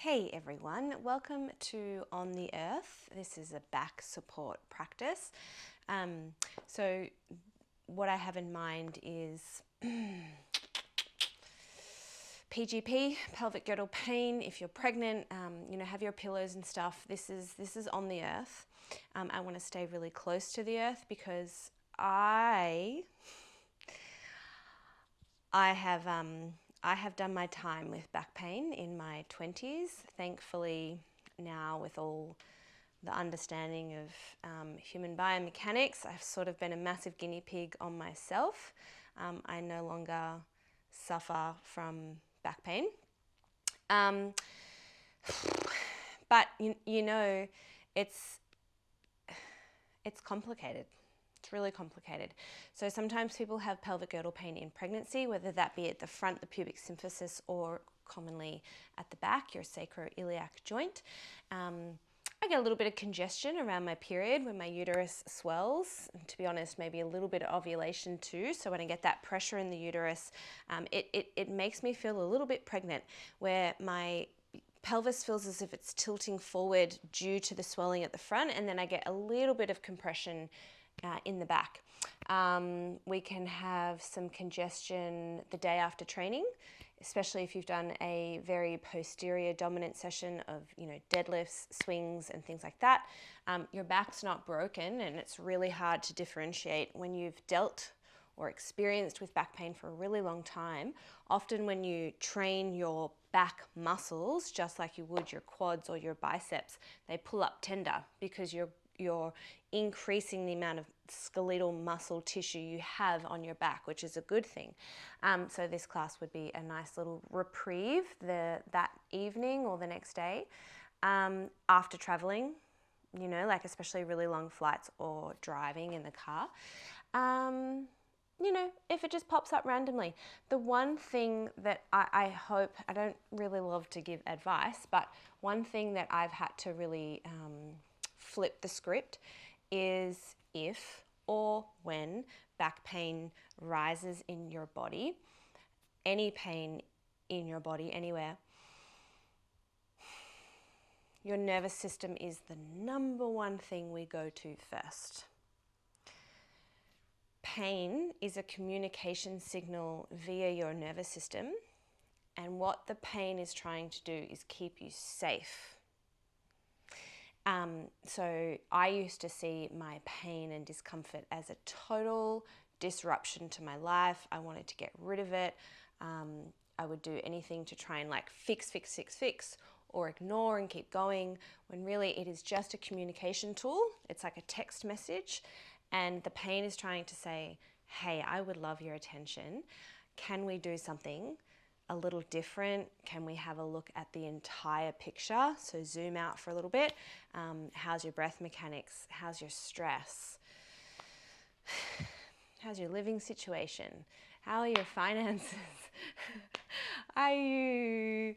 Hey everyone, welcome to On the Earth. This is a back support practice. So what I have in mind is PGP, pelvic girdle pain. If you're pregnant, have your pillows and stuff. This is On the Earth. I want to stay really close to the earth because I have done my time with back pain in my 20s. Thankfully, now with all the understanding of human biomechanics, I've sort of been a massive guinea pig on myself. I no longer suffer from back pain. But it's complicated. It's really complicated. So sometimes people have pelvic girdle pain in pregnancy, whether that be at the front, the pubic symphysis, or commonly at the back, your sacroiliac joint. I get a little bit of congestion around my period when my uterus swells, and to be honest, maybe a little bit of ovulation too. So when I get that pressure in the uterus, it makes me feel a little bit pregnant, where my pelvis feels as if it's tilting forward due to the swelling at the front, and then I get a little bit of compression in the back. We can have some congestion the day after training, especially if you've done a very posterior dominant session of deadlifts, swings, and things like that. Your back's not broken, and it's really hard to differentiate when you've dealt or experienced with back pain for a really long time. Often when you train your back muscles, just like you would your quads or your biceps, they pull up tender because you're increasing the amount of skeletal muscle tissue you have on your back, which is a good thing. So this class would be a nice little reprieve that evening or the next day after traveling, like especially really long flights or driving in the car. If it just pops up randomly. The one thing that I hope, I don't really love to give advice, but one thing that I've had to really flip the script is if or when back pain rises in your body, any pain in your body, anywhere, your nervous system is the number one thing we go to first. Pain is a communication signal via your nervous system, and what the pain is trying to do is keep you safe. So I used to see my pain and discomfort as a total disruption to my life. I wanted to get rid of it. I would do anything to try and fix, or ignore and keep going, when really it is just a communication tool. It's like a text message, and the pain is trying to say, hey, I would love your attention. Can we do something a little different? Can we have a look at the entire picture? So zoom out for a little bit. How's your breath mechanics? How's your stress? How's your living situation? How are your finances? Are you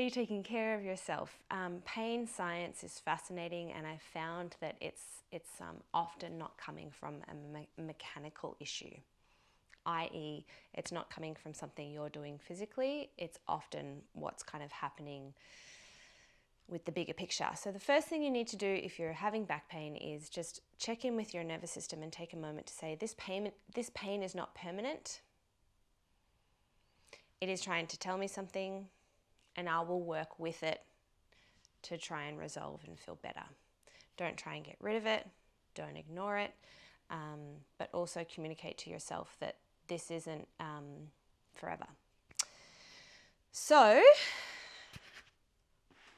taking care of yourself? Pain science is fascinating, and I found that it's often not coming from a mechanical issue, i.e. it's not coming from something you're doing physically. It's often what's kind of happening with the bigger picture. So the first thing you need to do if you're having back pain is just check in with your nervous system and take a moment to say, this pain is not permanent. It is trying to tell me something, and I will work with it to try and resolve and feel better. Don't try and get rid of it. Don't ignore it. But also communicate to yourself that this isn't forever. So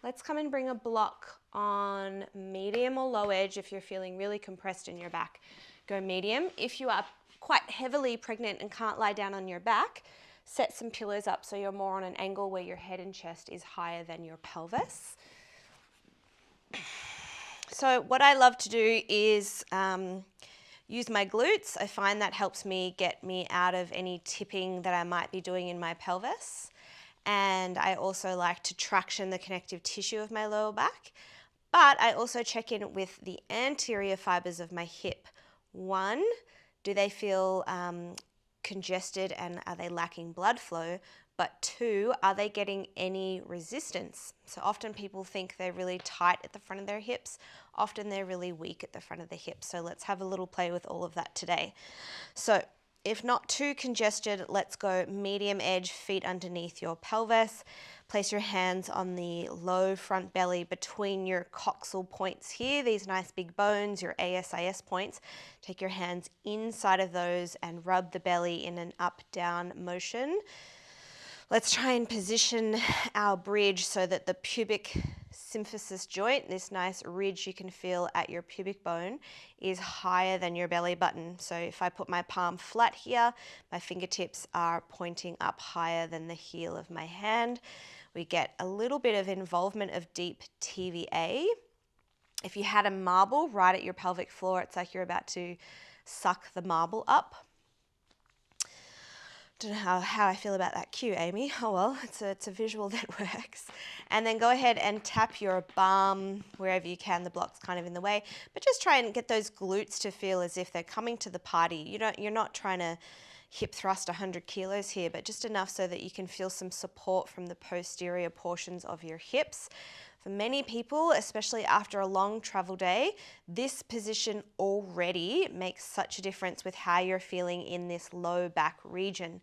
let's come and bring a block on medium or low edge. If you're feeling really compressed in your back, go medium. If you are quite heavily pregnant and can't lie down on your back, set some pillows up so you're more on an angle where your head and chest is higher than your pelvis. So what I love to do is use my glutes. I find that helps me get me out of any tipping that I might be doing in my pelvis. And I also like to traction the connective tissue of my lower back. But I also check in with the anterior fibers of my hip. One, do they feel congested and are they lacking blood flow? But 2, are they getting any resistance? So often people think they're really tight at the front of their hips. Often they're really weak at the front of the hips. So let's have a little play with all of that today. So if not too congested, let's go medium edge, feet underneath your pelvis. Place your hands on the low front belly between your coxal points here, these nice big bones, your ASIS points. Take your hands inside of those and rub the belly in an up-down motion. Let's try and position our bridge so that the pubic symphysis joint, this nice ridge you can feel at your pubic bone, is higher than your belly button. So if I put my palm flat here, my fingertips are pointing up higher than the heel of my hand. We get a little bit of involvement of deep TVA. If you had a marble right at your pelvic floor, it's like you're about to suck the marble up. Don't know how I feel about that cue, Amy. Oh well, it's a visual that works. And then go ahead and tap your bum wherever you can. The block's kind of in the way, but just try and get those glutes to feel as if they're coming to the party. You're not trying to hip thrust 100 kilos here, but just enough so that you can feel some support from the posterior portions of your hips. For many people, especially after a long travel day, this position already makes such a difference with how you're feeling in this low back region.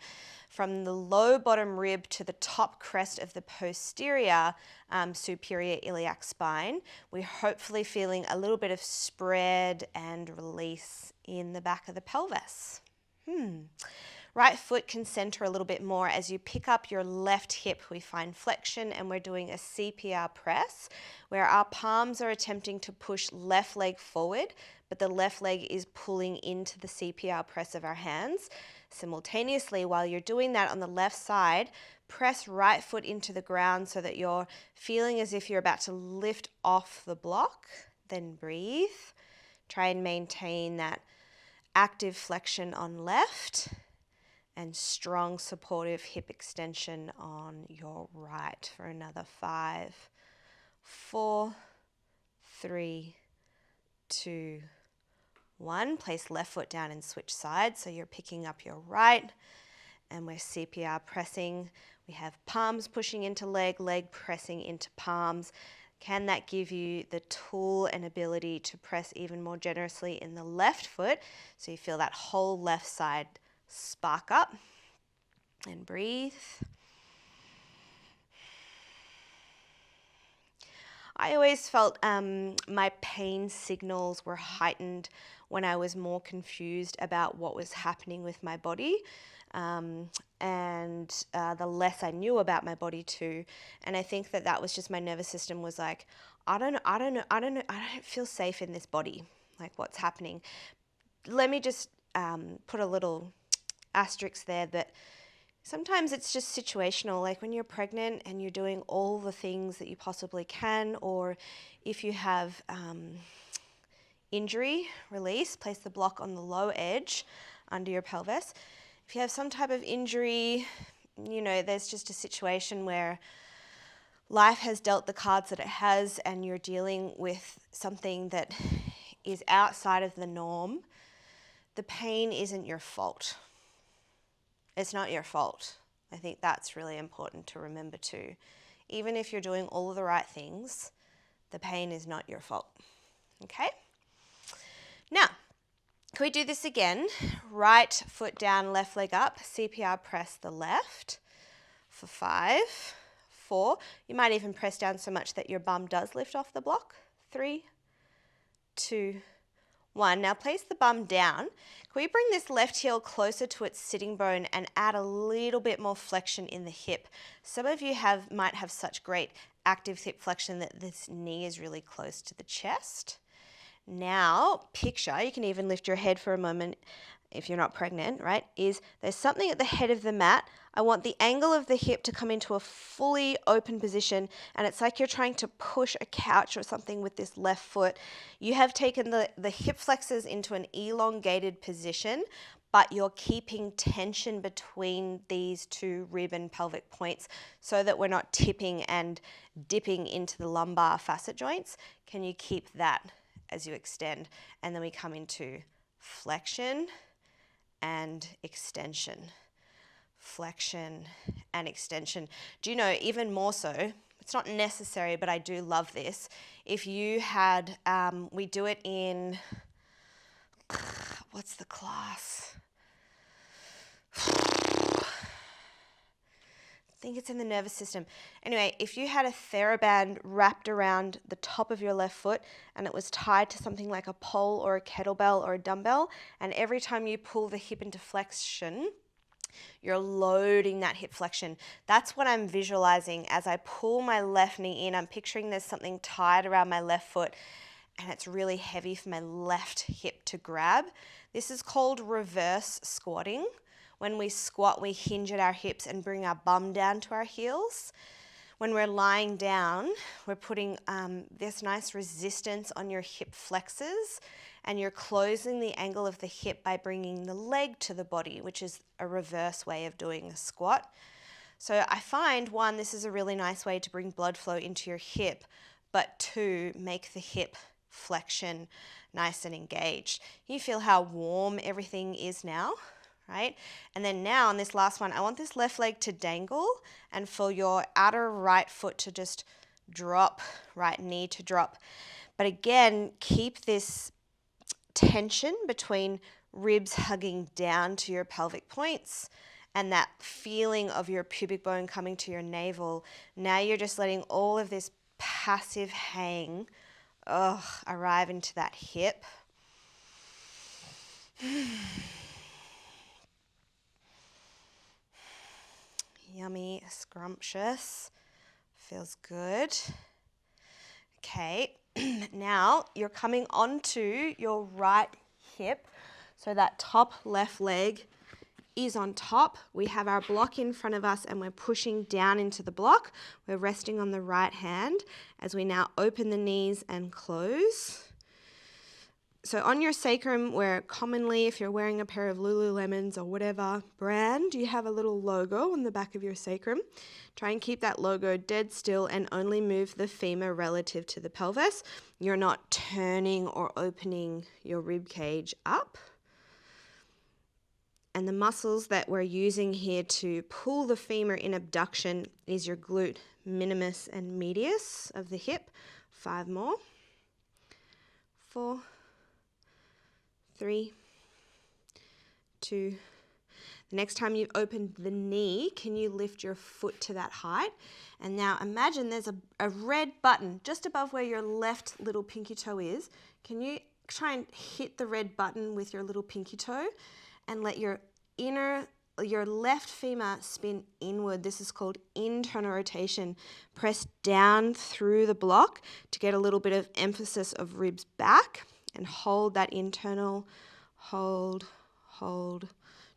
From the low bottom rib to the top crest of the posterior superior iliac spine, we're hopefully feeling a little bit of spread and release in the back of the pelvis. Right foot can center a little bit more. As you pick up your left hip, we find flexion, and we're doing a CPR press where our palms are attempting to push left leg forward, but the left leg is pulling into the CPR press of our hands. Simultaneously, while you're doing that on the left side, press right foot into the ground so that you're feeling as if you're about to lift off the block. Then breathe. Try and maintain that active flexion on left and strong supportive hip extension on your right for another 5, 4, 3, 2, 1. Place left foot down and switch sides so you're picking up your right, and we're CPR pressing. We have palms pushing into leg, leg pressing into palms. Can that give you the tool and ability to press even more generously in the left foot so you feel that whole left side spark up? And breathe. I always felt my pain signals were heightened when I was more confused about what was happening with my body, and the less I knew about my body too. And I think that was just my nervous system was like, I don't feel safe in this body. Like, what's happening? Let me just put a little asterisk there that sometimes it's just situational, like when you're pregnant and you're doing all the things that you possibly can, or if you have injury, release, place the block on the low edge under your pelvis. If you have some type of injury, there's just a situation where life has dealt the cards that it has and you're dealing with something that is outside of the norm. The pain isn't your fault. It's not your fault. I think that's really important to remember too. Even if you're doing all of the right things, the pain is not your fault. Okay? Now, can we do this again? Right foot down, left leg up. CPR press the left for 5, 4. You might even press down so much that your bum does lift off the block. 3, 2, 1. Now place the bum down. Can we bring this left heel closer to its sitting bone and add a little bit more flexion in the hip? Some of you might have such great active hip flexion that this knee is really close to the chest. Now picture, you can even lift your head for a moment if you're not pregnant, right? There's something at the head of the mat. I want the angle of the hip to come into a fully open position, and it's like you're trying to push a couch or something with this left foot. You have taken the hip flexors into an elongated position, but you're keeping tension between these two rib and pelvic points so that we're not tipping and dipping into the lumbar facet joints. Can you keep that as you extend? And then we come into flexion and extension. flexion and extension. Do you know, even more so, it's not necessary, but I do love this. If you had, we do it in, what's the class? I think it's in the nervous system. Anyway, if you had a TheraBand wrapped around the top of your left foot and it was tied to something like a pole or a kettlebell or a dumbbell, and every time you pull the hip into flexion, you're loading that hip flexion. That's what I'm visualizing as I pull my left knee in. I'm picturing there's something tied around my left foot and it's really heavy for my left hip to grab. This is called reverse squatting. When we squat, we hinge at our hips and bring our bum down to our heels. When we're lying down, we're putting this nice resistance on your hip flexors, and you're closing the angle of the hip by bringing the leg to the body, which is a reverse way of doing a squat. So I find, one, this is a really nice way to bring blood flow into your hip, but two, make the hip flexion nice and engaged. You feel how warm everything is now? Right? And then now on this last one, I want this left leg to dangle and for your outer right foot to just drop, right knee to drop. But again, keep this tension between ribs hugging down to your pelvic points and that feeling of your pubic bone coming to your navel. Now you're just letting all of this passive hang arrive into that hip. Yummy, scrumptious, feels good. Okay, now you're coming onto your right hip. So that top left leg is on top. We have our block in front of us and we're pushing down into the block. We're resting on the right hand as we now open the knees and close. So on your sacrum, where commonly if you're wearing a pair of Lululemons or whatever brand, you have a little logo on the back of your sacrum. Try and keep that logo dead still and only move the femur relative to the pelvis. You're not turning or opening your rib cage up. And the muscles that we're using here to pull the femur in abduction is your glute minimus and medius of the hip. 5 more. 4, 3, 2. The next time you've opened the knee, can you lift your foot to that height? And now imagine there's a red button just above where your left little pinky toe is. Can you try and hit the red button with your little pinky toe and let your left femur spin inward? This is called internal rotation. Press down through the block to get a little bit of emphasis of ribs back. And hold that internal, hold.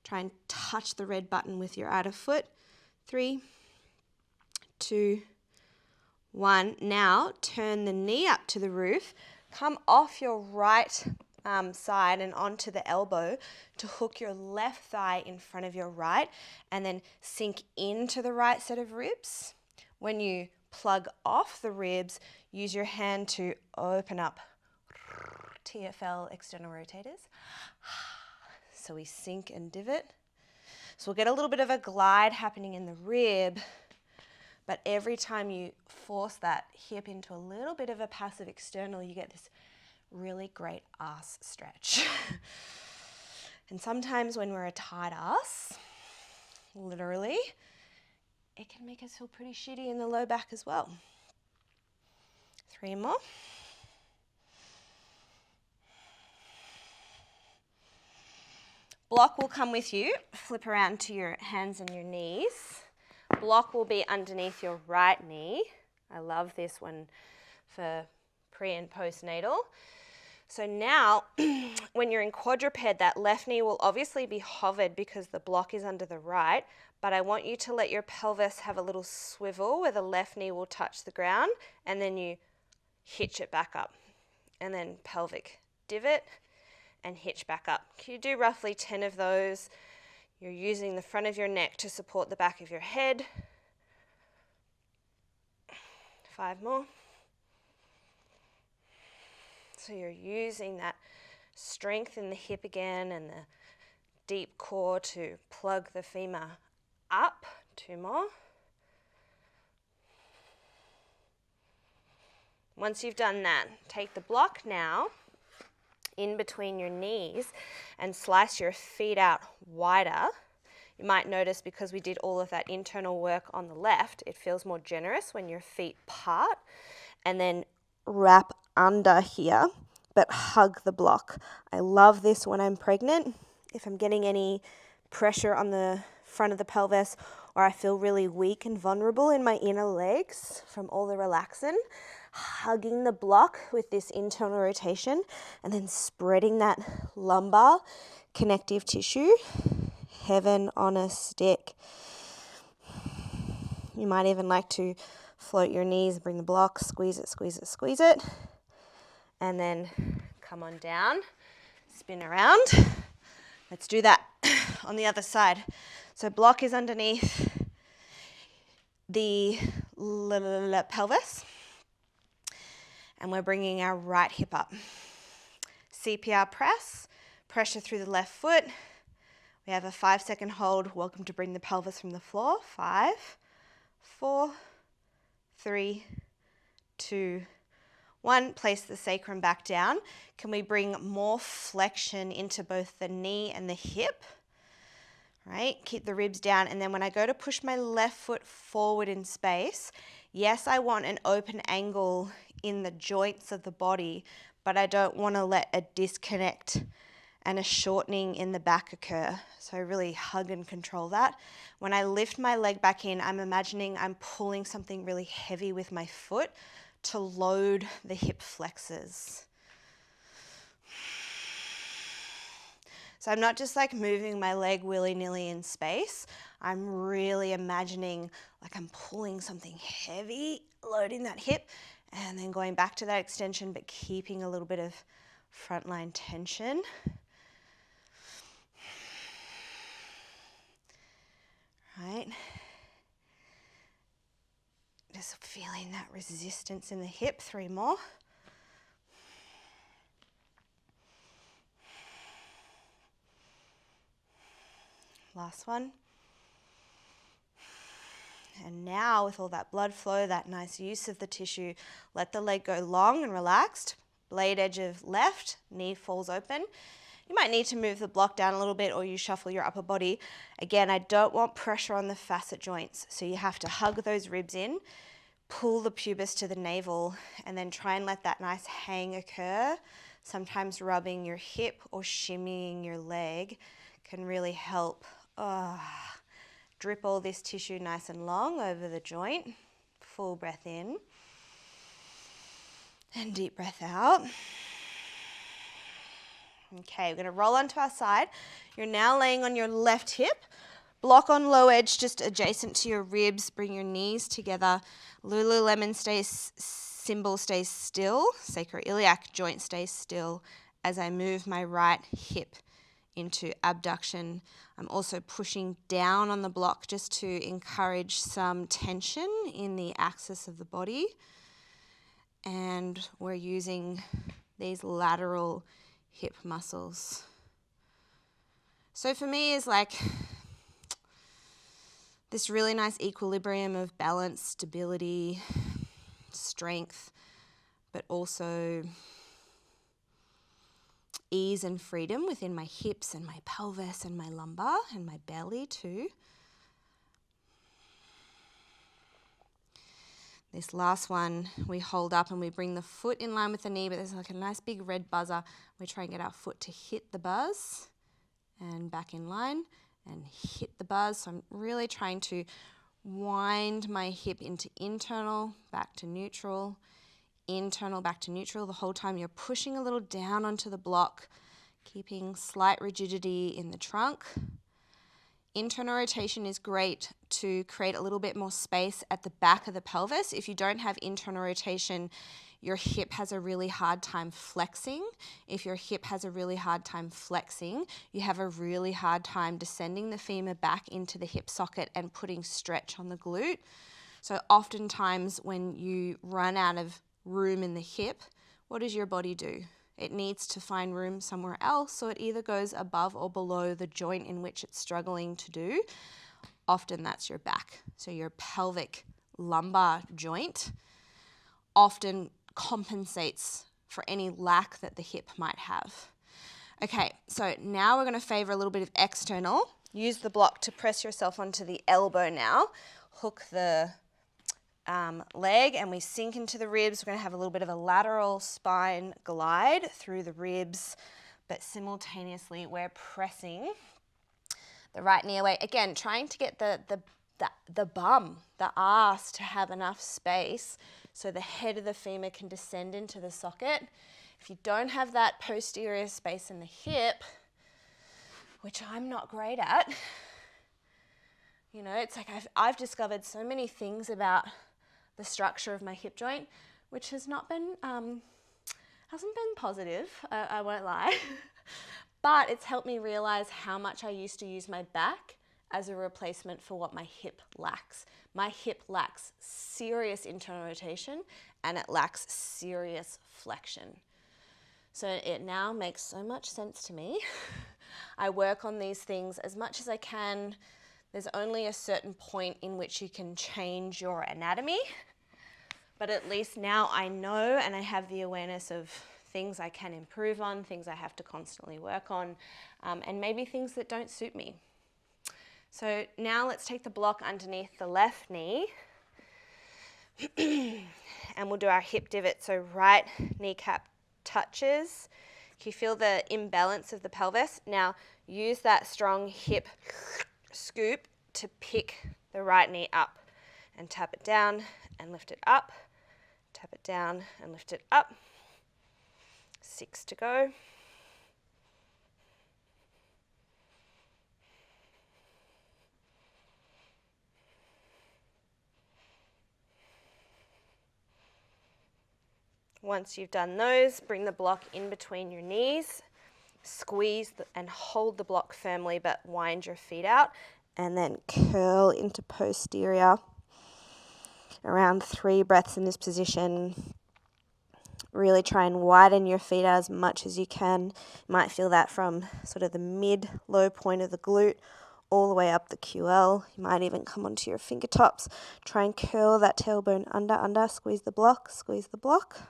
Try and touch the red button with your outer foot. 3, 2, 1. Now turn the knee up to the roof. Come off your right side and onto the elbow to hook your left thigh in front of your right and then sink into the right set of ribs. When you plug off the ribs, use your hand to open up. TFL external rotators. So we sink and divot. So we'll get a little bit of a glide happening in the rib, but every time you force that hip into a little bit of a passive external, you get this really great ass stretch. And sometimes when we're a tight ass, literally, it can make us feel pretty shitty in the low back as well. 3 more. Block will come with you. Flip around to your hands and your knees. Block will be underneath your right knee. I love this one for pre and postnatal. So now, when you're in quadruped, that left knee will obviously be hovered because the block is under the right, but I want you to let your pelvis have a little swivel where the left knee will touch the ground, and then you hitch it back up. And then pelvic divot and hitch back up. You do roughly 10 of those. You're using the front of your neck to support the back of your head. 5 more. So you're using that strength in the hip again and the deep core to plug the femur up. 2 more. Once you've done that, take the block now in between your knees and slice your feet out wider. You might notice because we did all of that internal work on the left, it feels more generous when your feet part. And then wrap under here, but hug the block. I love this when I'm pregnant. If I'm getting any pressure on the front of the pelvis, or I feel really weak and vulnerable in my inner legs from all the relaxin', hugging the block with this internal rotation and then spreading that lumbar connective tissue. Heaven on a stick. You might even like to float your knees, bring the block, squeeze it, squeeze it, squeeze it, and then come on down, spin around. Let's do that on the other side. So block is underneath the pelvis, and we're bringing our right hip up. CPR press, pressure through the left foot. We have a 5-second hold. Welcome to bring the pelvis from the floor. 5, 4, 3, 2, 1. Place the sacrum back down. Can we bring more flexion into both the knee and the hip? Right? Keep the ribs down. And then when I go to push my left foot forward in space, yes, I want an open angle in the joints of the body, but I don't want to let a disconnect and a shortening in the back occur. So really hug and control that. When I lift my leg back in, I'm imagining I'm pulling something really heavy with my foot to load the hip flexors. So I'm not just like moving my leg willy-nilly in space. I'm really imagining like I'm pulling something heavy, loading that hip, and then going back to that extension, but keeping a little bit of frontline tension. Right? Just feeling that resistance in the hip. 3 more. Last one. And now with all that blood flow, that nice use of the tissue, let the leg go long and relaxed. Blade edge of left, knee falls open. You might need to move the block down a little bit or you shuffle your upper body. Again, I don't want pressure on the facet joints, so you have to hug those ribs in, pull the pubis to the navel, and then try and let that nice hang occur. Sometimes rubbing your hip or shimmying your leg can really help drip all this tissue nice and long over the joint. Full breath in and deep breath out. Okay, we're going to roll onto our side. You're now laying on your left hip. Block on low edge just adjacent to your ribs. Bring your knees together. Lululemon symbol stays still. Sacroiliac joint stays still as I move my right hip into abduction. I'm also pushing down on the block just to encourage some tension in the axis of the body. And we're using these lateral hip muscles. So for me is like this really nice equilibrium of balance, stability, strength, but also ease and freedom within my hips and my pelvis and my lumbar and my belly too. This last one, we hold up and we bring the foot in line with the knee, but there's like a nice big red buzzer. We try and get our foot to hit the buzz and back in line and hit the buzz. So I'm really trying to wind my hip into internal, back to neutral, internal, back to neutral. The whole time you're pushing a little down onto the block, keeping slight rigidity in the trunk. Internal rotation is great to create a little bit more space at the back of the pelvis. If you don't have internal rotation, your hip has a really hard time flexing. If your hip has a really hard time flexing, you have a really hard time descending the femur back into the hip socket and putting stretch on the glute. So oftentimes when you run out of room in the hip, what does your body do? It needs to find room somewhere else, so it either goes above or below the joint in which it's struggling to do. often that's your back. So your pelvic lumbar joint often compensates for any lack that the hip might have. Okay, so now we're going to favor a little bit of external. Use the block to press yourself onto the elbow now. Hook the leg and we sink into the ribs. We're going to have a little bit of a lateral spine glide through the ribs, but simultaneously we're pressing the right knee away. Again, trying to get the bum, the ass to have enough space so the head of the femur can descend into the socket. If you don't have that posterior space in the hip, which I'm not great at, you know, it's like I've discovered so many things about the structure of my hip joint, which has not been, hasn't been positive, I won't lie. But it's helped me realize how much I used to use my back as a replacement for what my hip lacks. My hip lacks serious internal rotation and it lacks serious flexion. So it now makes so much sense to me. I work on these things as much as I can. There's only a certain point in which you can change your anatomy, but at least now I know and I have the awareness of things I can improve on, things I have to constantly work on, and maybe things that don't suit me. So now let's take the block underneath the left knee and we'll do our hip divot. So right kneecap touches. Can you feel the imbalance of the pelvis? Now use that strong hip scoop to pick the right knee up and tap it down and lift it up, tap it down and lift it up. 6 to go. Once you've done those, bring the block in between your knees, squeeze and hold the block firmly, but wind your feet out, and then curl into posterior. Around 3 breaths in this position. Really try and widen your feet as much as you can. You might feel that from sort of the mid-low point of the glute all the way up the QL. You might even come onto your fingertips. Try and curl that tailbone under, squeeze the block, squeeze the block.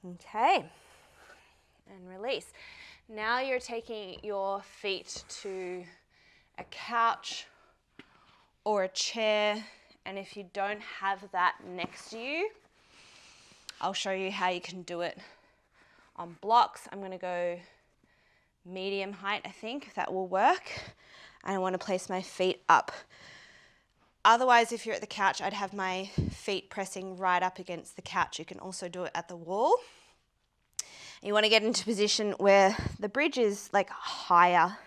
Okay, and release. Now you're taking your feet to a couch or a chair, and if you don't have that next to you, I'll show you how you can do it on blocks. I'm going to go medium height, I think, if that will work. And I want to place my feet up. Otherwise, if you're at the couch, I'd have my feet pressing right up against the couch. You can also do it at the wall. You want to get into a position where the bridge is like higher.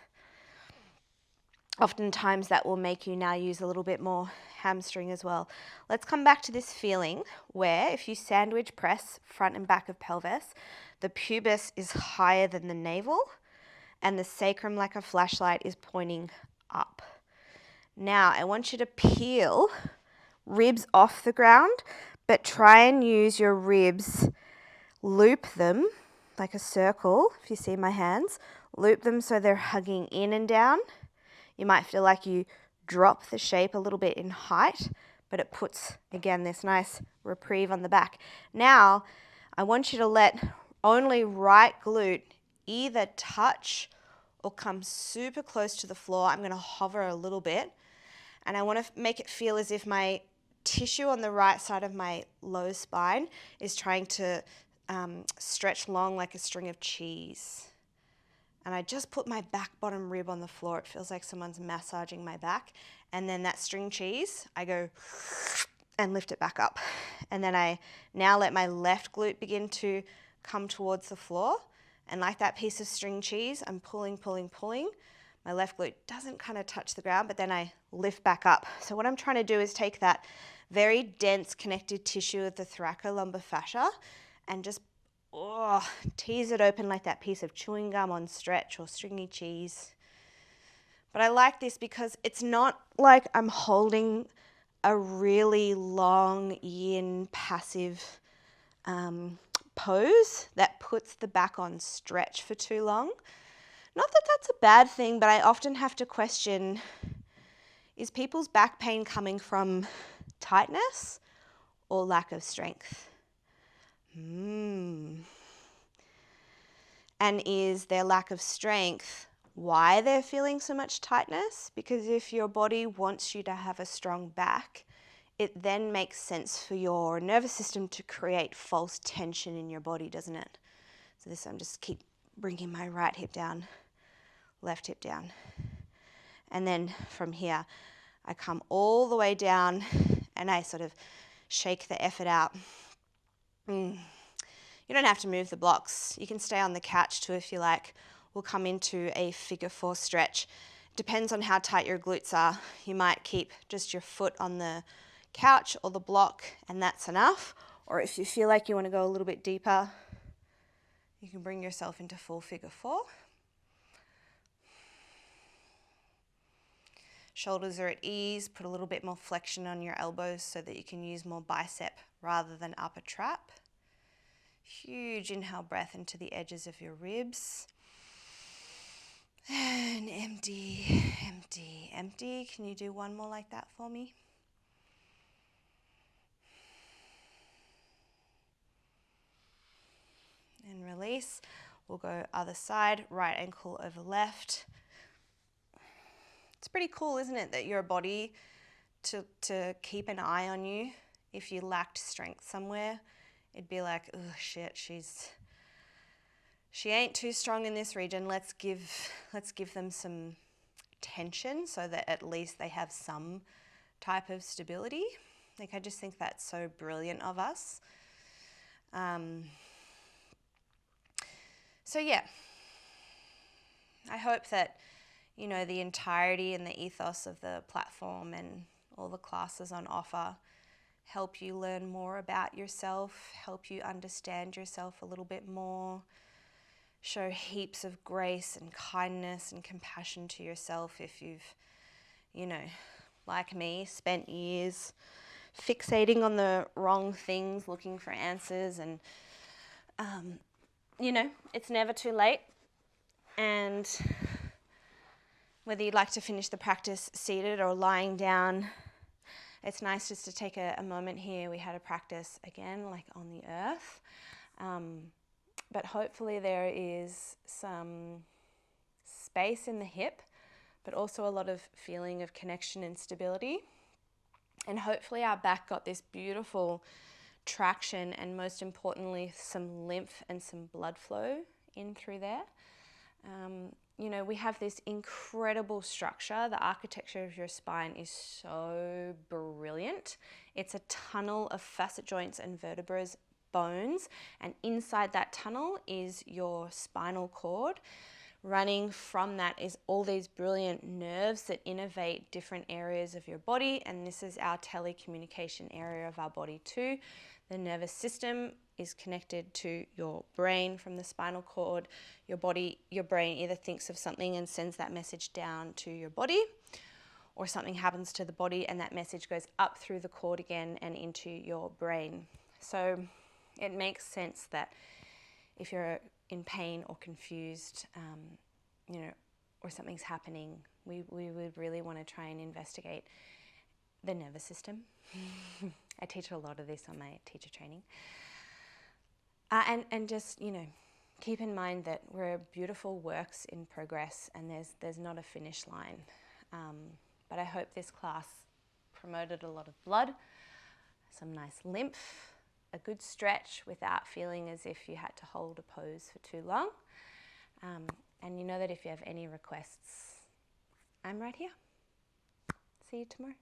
Oftentimes that will make you now use a little bit more hamstring as well. Let's come back to this feeling where if you sandwich press front and back of pelvis, the pubis is higher than the navel and the sacrum, like a flashlight, is pointing up. Now I want you to peel ribs off the ground, but try and use your ribs, loop them like a circle, if you see my hands, loop them so they're hugging in and down. You might feel like you drop the shape a little bit in height, but it puts, again, this nice reprieve on the back. Now, I want you to let only right glute either touch or come super close to the floor. I'm going to hover a little bit, and I want to make it feel as if my tissue on the right side of my low spine is trying to stretch long like a string of cheese. And I just put my back bottom rib on the floor. It feels like someone's massaging my back. And then that string cheese, I go and lift it back up. And then I now let my left glute begin to come towards the floor. And like that piece of string cheese, I'm pulling, pulling, pulling. My left glute doesn't kind of touch the ground, but then I lift back up. So what I'm trying to do is take that very dense connective tissue of the thoracolumbar fascia and just tease it open like that piece of chewing gum on stretch or stringy cheese. But I like this because it's not like I'm holding a really long yin passive pose that puts the back on stretch for too long. Not that that's a bad thing, but I often have to question, is people's back pain coming from tightness or lack of strength? And is their lack of strength why they're feeling so much tightness? Because if your body wants you to have a strong back, it then makes sense for your nervous system to create false tension in your body, doesn't it? So this, I'm just keep bringing my right hip down, left hip down. And then from here, I come all the way down and I sort of shake the effort out. You don't have to move the blocks. You can stay on the couch too if you like. We'll come into a figure 4 stretch. Depends on how tight your glutes are. You might keep just your foot on the couch or the block and that's enough. Or if you feel like you want to go a little bit deeper, you can bring yourself into full figure 4. Shoulders are at ease. Put a little bit more flexion on your elbows so that you can use more bicep rather than upper trap. Huge inhale breath into the edges of your ribs. And empty, empty, empty. Can you do one more like that for me? And release. We'll go other side, right ankle over left. It's pretty cool, isn't it, that your body to keep an eye on you. If you lacked strength somewhere, it'd be like, oh shit, she ain't too strong in this region. Let's give them some tension so that at least they have some type of stability. Like, I just think that's so brilliant of us. So yeah, I hope that, you know, the entirety and the ethos of the platform and all the classes on offer help you learn more about yourself, help you understand yourself a little bit more, show heaps of grace and kindness and compassion to yourself if you've, you know, like me, spent years fixating on the wrong things, looking for answers, and, you know, it's never too late. And whether you'd like to finish the practice seated or lying down, it's nice just to take a moment here. We had a practice again, like on the earth. But hopefully there is some space in the hip, but also a lot of feeling of connection and stability. And hopefully our back got this beautiful traction and, most importantly, some lymph and some blood flow in through there. You know, we have this incredible structure. The architecture of your spine is so brilliant. It's a tunnel of facet joints and vertebrae, bones, and inside that tunnel is your spinal cord. Running from that is all these brilliant nerves that innervate different areas of your body, and this is our telecommunication area of our body too. The nervous system is connected to your brain from the spinal cord. Your brain either thinks of something and sends that message down to your body, or something happens to the body and that message goes up through the cord again and into your brain. So it makes sense that if you're in pain or confused, you know, or something's happening, we would really want to try and investigate the nervous system. I teach a lot of this on my teacher training. And just, you know, keep in mind that we're beautiful works in progress and there's not a finish line. But I hope this class promoted a lot of blood, some nice lymph, a good stretch without feeling as if you had to hold a pose for too long. And you know that if you have any requests, I'm right here. See you tomorrow.